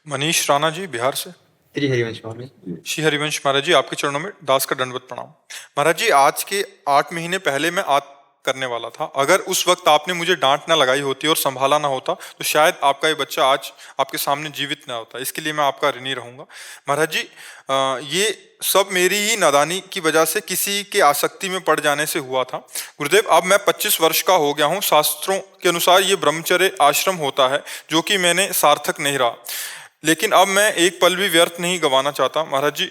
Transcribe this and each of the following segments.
मनीष राणा जी, बिहार से। श्री हरिवंश महाराज। श्री हरिवंश महाराज जी, आपके चरणों में दास का दंडवत प्रणाम। महाराज जी, आज के 8 महीने पहले मैं आत्म करने वाला था। अगर उस वक्त आपने मुझे डांट ना लगाई होती और संभाला ना होता तो शायद आपका ये बच्चा आज आपके सामने जीवित ना होता। इसके लिए मैं आपका ऋणी रहूंगा। महाराज जी, ये सब मेरी ही नादानी की वजह से किसी के आसक्ति में पड़ जाने से हुआ था। गुरुदेव, अब मैं 25 वर्ष का हो गया हूँ। शास्त्रों के अनुसार ये ब्रह्मचर्य आश्रम होता है, जो कि मैंने सार्थक नहीं रहा। लेकिन अब मैं एक पल भी व्यर्थ नहीं गंवाना चाहता। महाराज जी,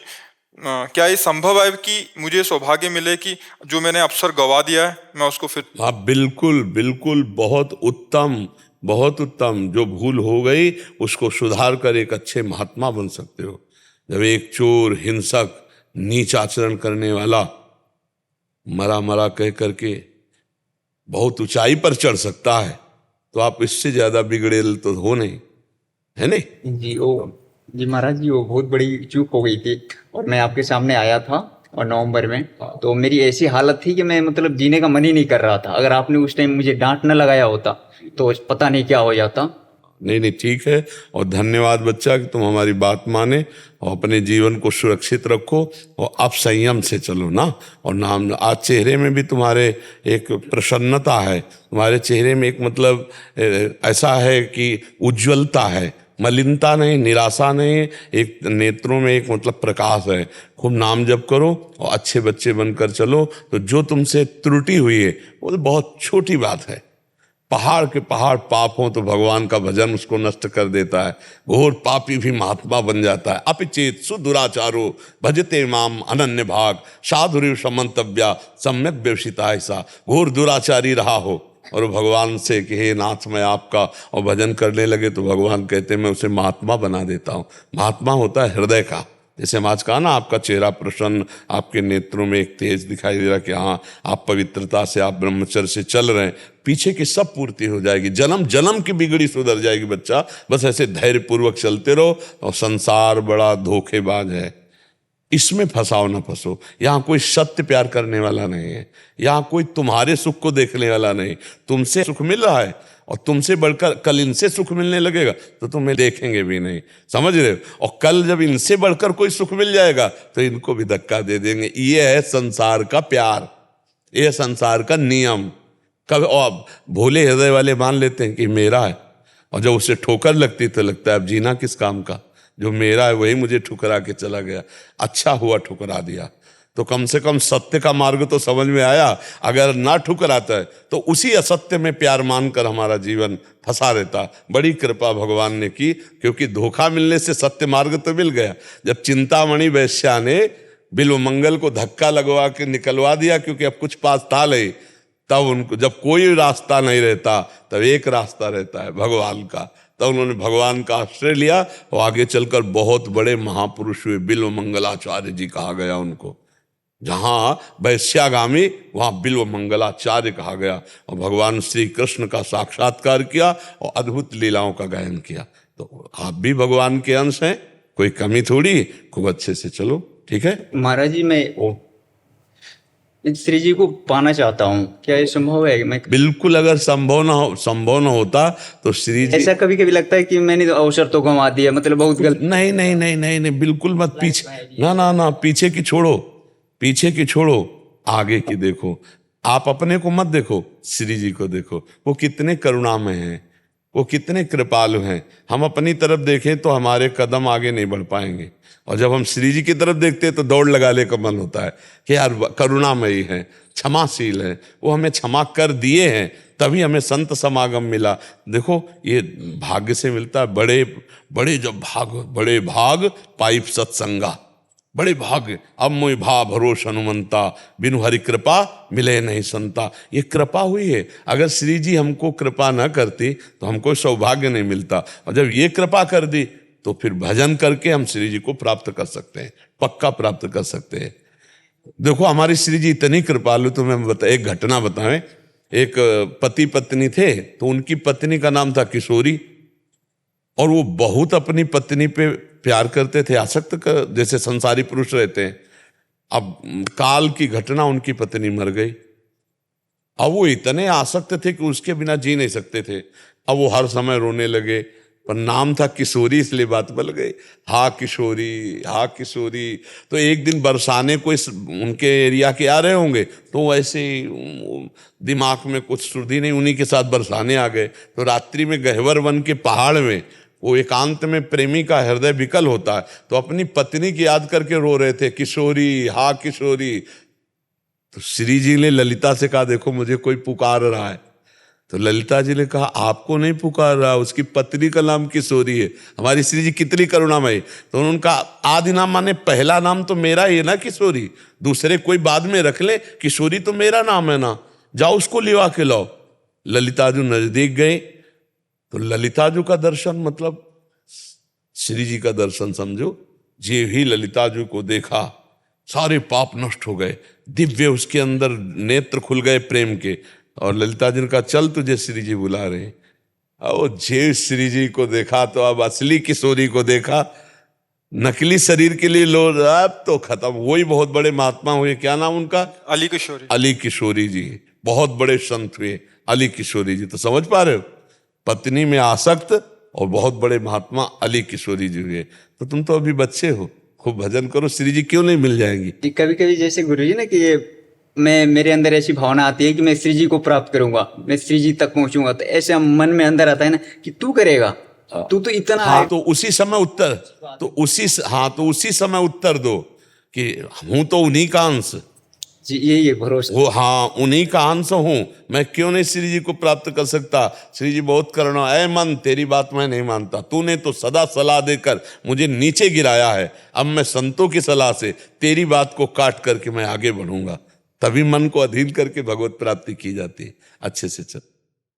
क्या ये संभव है कि मुझे सौभाग्य मिले कि जो मैंने अवसर गवा दिया है मैं उसको फिर। हाँ, बिल्कुल बिल्कुल, बहुत उत्तम, बहुत उत्तम। जो भूल हो गई उसको सुधार कर एक अच्छे महात्मा बन सकते हो। जब एक चोर, हिंसक, नीच आचरण करने वाला मरा मरा कह करके बहुत ऊंचाई पर चढ़ सकता है, तो आप इससे ज्यादा बिगड़ेल तो हो नहीं, है नहीं? जी महाराज जी, वो बहुत बड़ी चूक हो गई थी। और मैं आपके सामने आया था और नवंबर में, तो मेरी ऐसी हालत थी कि मैं मतलब जीने का मन ही नहीं कर रहा था। अगर आपने उस टाइम मुझे डांट न लगाया होता तो पता नहीं क्या हो जाता। नहीं नहीं, ठीक है। और धन्यवाद बच्चा कि तुम हमारी बात माने और अपने जीवन को सुरक्षित रखो और अब संयम से चलो ना। और नाम आज चेहरे में भी तुम्हारे एक प्रसन्नता है, तुम्हारे चेहरे में एक मतलब ऐसा है कि उज्ज्वलता है, मलिनता नहीं, निराशा नहीं, एक नेत्रों में एक मतलब प्रकाश है। खूब नाम जप करो और अच्छे बच्चे बनकर चलो। तो जो तुमसे त्रुटि हुई है वो तो बहुत छोटी बात है। पहाड़ के पहाड़ पाप हो तो भगवान का भजन उसको नष्ट कर देता है। घोर पापी भी महात्मा बन जाता है। अपिचेत सुदुराचारो भजते माम अनन्य भाग साधुरिव समंतव्या सम्यक व्यवसिता। ऐसा घोर दुराचारी रहा हो और भगवान से कि हे नाथ मैं आपका, और भजन करने लगे तो भगवान कहते मैं उसे महात्मा बना देता हूँ। महात्मा होता है हृदय का। जैसे हम आज कहा ना, आपका चेहरा प्रसन्न, आपके नेत्रों में एक तेज दिखाई दे रहा कि हाँ आप पवित्रता से, आप ब्रह्मचर्य से चल रहे हैं, पीछे की सब पूर्ति हो जाएगी। जन्म जन्म की बिगड़ी सुधर जाएगी बच्चा। बस ऐसे धैर्यपूर्वक चलते रहो। और संसार बड़ा धोखेबाज है, इसमें फंसाओ ना फंसो। यहाँ कोई सत्य प्यार करने वाला नहीं है, यहाँ कोई तुम्हारे सुख को देखने वाला नहीं। तुमसे सुख मिल रहा है और तुमसे बढ़कर कल इनसे सुख मिलने लगेगा तो तुम्हें देखेंगे भी नहीं, समझ रहे हो? और कल जब इनसे बढ़कर कोई सुख मिल जाएगा तो इनको भी धक्का दे देंगे। ये है संसार का प्यार, ये संसार का नियम। कब और भोले हृदय वाले मान लेते हैं कि मेरा है, और जब उसे ठोकर लगती तो लगता है अब जीना किस काम का। जो मेरा है वही मुझे ठुकरा के चला गया। अच्छा हुआ ठुकरा दिया, तो कम से कम सत्य का मार्ग तो समझ में आया। अगर ना ठुकराता है तो उसी असत्य में प्यार मानकर हमारा जीवन फंसा रहता। बड़ी कृपा भगवान ने की, क्योंकि धोखा मिलने से सत्य मार्ग तो मिल गया। जब चिंतामणि वैश्या ने बिल्व मंगल को धक्का लगवा के निकलवा दिया, क्योंकि अब कुछ पास था नहीं, तब उनको जब कोई रास्ता नहीं रहता तब एक रास्ता रहता है भगवान का। तब उन्होंने भगवान का आश्रय लिया और आगे चलकर बहुत बड़े महापुरुष हुए। बिल्व मंगलाचार्य जी कहा गया उनको। जहां वैश्यागामी वहां बिल्व मंगलाचार्य कहा गया। और भगवान श्री कृष्ण का साक्षात्कार किया और अद्भुत लीलाओं का गायन किया। तो आप भी भगवान के अंश हैं, कोई कमी थोड़ी। खूब अच्छे से चलो, ठीक है महाराज जी, मैं श्री जी को पाना चाहता हूँ, क्या ये संभव है? मैं बिल्कुल, अगर संभव न होता तो श्री जी। ऐसा कभी कभी लगता है कि मैंने तो अवसर तो गंवा दिया, मतलब बहुत गलत। नहीं नहीं नहीं नहीं नहीं, बिल्कुल मत। पीछे ना ना ना, पीछे की छोड़ो, पीछे की छोड़ो, आगे की देखो। आप अपने को मत देखो, श्री जी को देखो। वो कितने करुणामय हैं, वो कितने कृपालु हैं। हम अपनी तरफ देखें तो हमारे कदम आगे नहीं बढ़ पाएंगे, और जब हम श्री जी की तरफ देखते हैं तो दौड़ लगाने का मन होता है कि यार करुणामयी है, क्षमाशील है, वो हमें क्षमा कर दिए हैं, तभी हमें संत समागम मिला। देखो ये भाग्य से मिलता है। बड़े बड़े जब बड़े भाग पाइप सत्संगा, बड़े भाग्य। अब मोहि भाव भरोस हनुमंता, बिनु हरि कृपा मिले नहीं संता। ये कृपा हुई है। अगर श्री जी हमको कृपा न करती तो हमको सौभाग्य नहीं मिलता, और जब ये कृपा कर दी तो फिर भजन करके हम श्री जी को प्राप्त कर सकते हैं, पक्का प्राप्त कर सकते हैं। देखो हमारी श्री जी इतनी कृपालु। तो मैं एक घटना बताएं। एक पति पत्नी थे, तो उनकी पत्नी का नाम था किशोरी, और वो बहुत अपनी पत्नी पे प्यार करते थे, आसक्त जैसे संसारी पुरुष रहते हैं। अब काल की घटना, उनकी पत्नी मर गई। अब वो इतने आसक्त थे कि उसके बिना जी नहीं सकते थे। अब वो हर समय रोने लगे, पर नाम था किशोरी, इसलिए बात बल गई। हा किशोरी, हा किशोरी। तो एक दिन बरसाने कोई उनके एरिया के आ रहे होंगे, तो ऐसे ही दिमाग में कुछ सुर्धी नहीं, उन्हीं के साथ बरसाने आ गए। तो रात्रि में गहवर वन के पहाड़ में वो एकांत में प्रेमी का हृदय विकल होता है, तो अपनी पत्नी की याद करके रो रहे थे, किशोरी, हा किशोरी। तो श्री जी ने ललिता से कहा, देखो मुझे कोई पुकार रहा है। तो ललिता जी ने कहा, आपको नहीं पुकार रहा, उसकी पत्नी का नाम किशोरी है। हमारी श्री जी कितनी करुणामयी। तो उन्होंने कहा, आदि नाम माने पहला नाम तो मेरा ही है ना किशोरी, दूसरे कोई बाद में रख ले, किशोरी तो मेरा नाम है ना, जाओ उसको लिवा के लाओ। ललिता जी नजदीक गए, तो ललिता जी का दर्शन मतलब श्री जी का दर्शन समझो। जे ही ललिता जी को देखा, सारे पाप नष्ट हो गए, दिव्य उसके अंदर नेत्र खुल गए प्रेम के। और ललिता जी ने कहा, चल तुझे श्री जी बुला रहे हैं। और जे श्री जी को देखा तो अब असली किशोरी को देखा, नकली शरीर के लिए लोग अब तो खत्म। वही बहुत बड़े महात्मा हुए, क्या नाम उनका? अली किशोरी। अली किशोरी जी, बहुत बड़े संत हुए अली किशोरी जी। तो समझ पा रहे हो, पत्नी में आसक्त और बहुत बड़े महात्मा अली किशोरी जी हुए। तो तुम तो अभी बच्चे हो, खूब भजन करो, श्री जी क्यों नहीं मिल जाएंगी। कभी कभी जैसे गुरु जी ना कि ये मैं मेरे अंदर ऐसी भावना आती है कि मैं श्री जी को प्राप्त करूंगा, मैं श्री जी तक पहुंचूंगा, तो ऐसे मन में अंदर आता है ना कि तू करेगा, तू तो इतना हाँ, है। तो उसी समय उत्तर, तो उसी समय उत्तर दो कि हूं तो उन्हीं का अंश, जी यही है भरोसा। वो हाँ उन्हीं का अंश हूं, मैं क्यों नहीं श्री जी को प्राप्त कर सकता। श्री जी बहुत करुणा, ऐ मन तेरी बात मैं नहीं मानता, तूने तो सदा सलाह देकर मुझे नीचे गिराया है, अब मैं संतों की सलाह से तेरी बात को काट करके मैं आगे बढ़ूंगा। तभी मन को अधीन करके भगवत प्राप्ति की जाती है। अच्छे से चल।